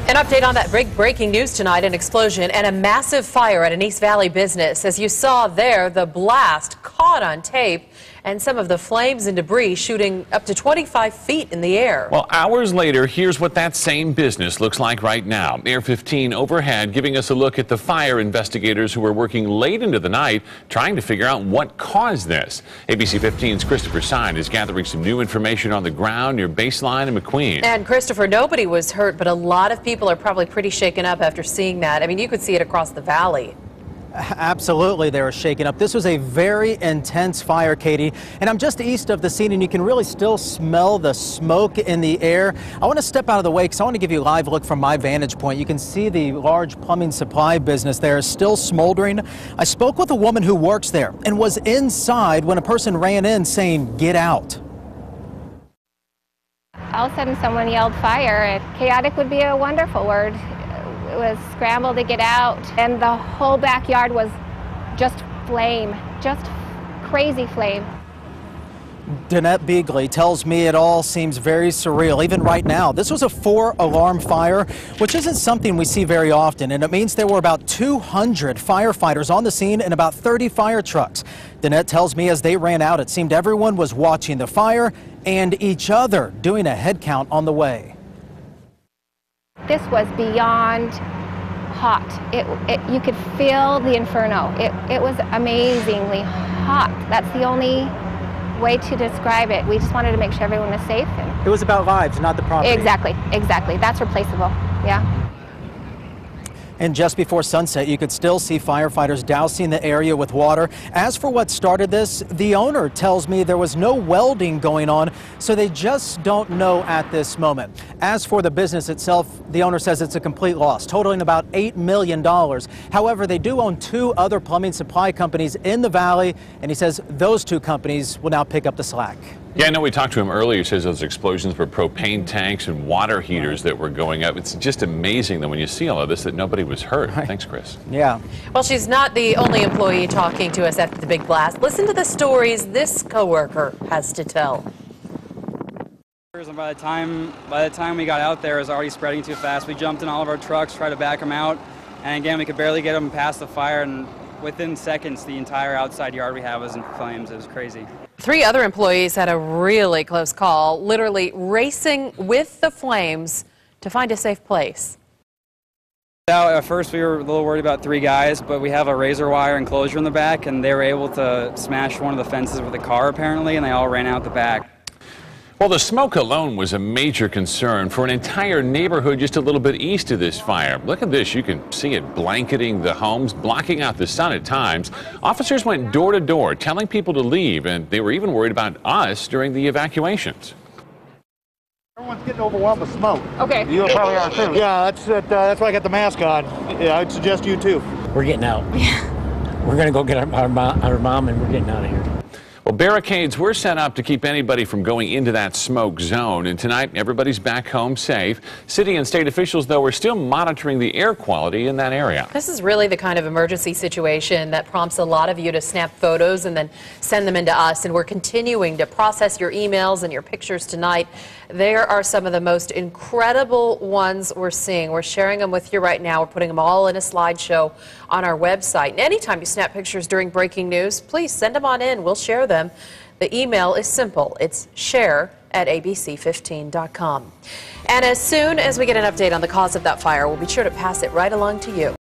An update on that breaking news tonight, an explosion and a massive fire at an East Valley business. As you saw there, the blast caught on tape and some of the flames and debris shooting up to 25 feet in the air. Well, hours later, here's what that same business looks like right now. Air 15 overhead giving us a look at the fire investigators who were working late into the night trying to figure out what caused this. ABC 15's Christopher Sine is gathering some new information on the ground near Baseline and McQueen. And Christopher, nobody was hurt, but a lot of people are probably pretty shaken up after seeing that. I mean, you could see it across the valley. Absolutely, they were shaken up. This was a very intense fire, Katie, and I'm just east of the scene, and you can really still smell the smoke in the air. I want to step out of the way because I want to give you a live look from my vantage point. You can see the large plumbing supply business there is still smoldering. I spoke with a woman who works there and was inside when a person ran in saying, "Get out." All of a sudden someone yelled fire. Chaotic would be a wonderful word. It was scramble to get out, and the whole backyard was just flame, just crazy flame. Danette Beagley tells me it all seems very surreal, even right now. This was a 4-alarm fire, which isn't something we see very often, and it means there were about 200 firefighters on the scene and about 30 fire trucks. Danette tells me as they ran out, it seemed everyone was watching the fire and each other, doing a head count on the way. This was beyond hot. You could feel the inferno. It was amazingly hot. That's the only way to describe it. We just wanted to make sure everyone was safe. It was about lives, not the property. Exactly. That's replaceable. Yeah. And just before sunset, you could still see firefighters dousing the area with water. As for what started this, the owner tells me there was no welding going on, so they just don't know at this moment. As for the business itself, the owner says it's a complete loss, totaling about $8 million. However, they do own 2 other plumbing supply companies in the valley, and he says those 2 companies will now pick up the slack. Yeah, I know we talked to him earlier. He says those explosions were propane tanks and water heaters that were going up. It's just amazing that when you see all of this that nobody was hurt. Right. Thanks, Chris. Yeah. Well, she's not the only employee talking to us after the big blast. Listen to the stories this coworker has to tell. And by the time we got out there, it was already spreading too fast. We jumped in all of our trucks, tried to back them out, and again, we could barely get them past the fire, and within seconds, the entire outside yard we had was in flames. It was crazy. 3 other employees had a really close call, literally racing with the flames to find a safe place. At first, we were a little worried about 3 guys, but we have a razor wire enclosure in the back, and they were able to smash one of the fences with a car, apparently, and they all ran out the back. Well, the smoke alone was a major concern for an entire neighborhood just a little bit east of this fire. Look at this. You can see it blanketing the homes, blocking out the sun at times. Officers went door to door telling people to leave, and they were even worried about us during the evacuations. Everyone's getting overwhelmed with smoke. Okay. You probably are too. Yeah, that's why I got the mask on. Yeah, I'd suggest you too. We're getting out. Yeah. We're going to go get our mom, and we're getting out of here. Well, barricades were set up to keep anybody from going into that smoke zone, and tonight everybody's back home safe. City and state officials, though, are still monitoring the air quality in that area. This is really the kind of emergency situation that prompts a lot of you to snap photos and then send them into us, and we're continuing to process your emails and your pictures tonight. There are some of the most incredible ones we're seeing. We're sharing them with you right now. We're putting them all in a slideshow on our website. And anytime you snap pictures during breaking news, please send them on in. We'll share them. The email is simple. It's share@abc15.com. And as soon as we get an update on the cause of that fire, we'll be sure to pass it right along to you.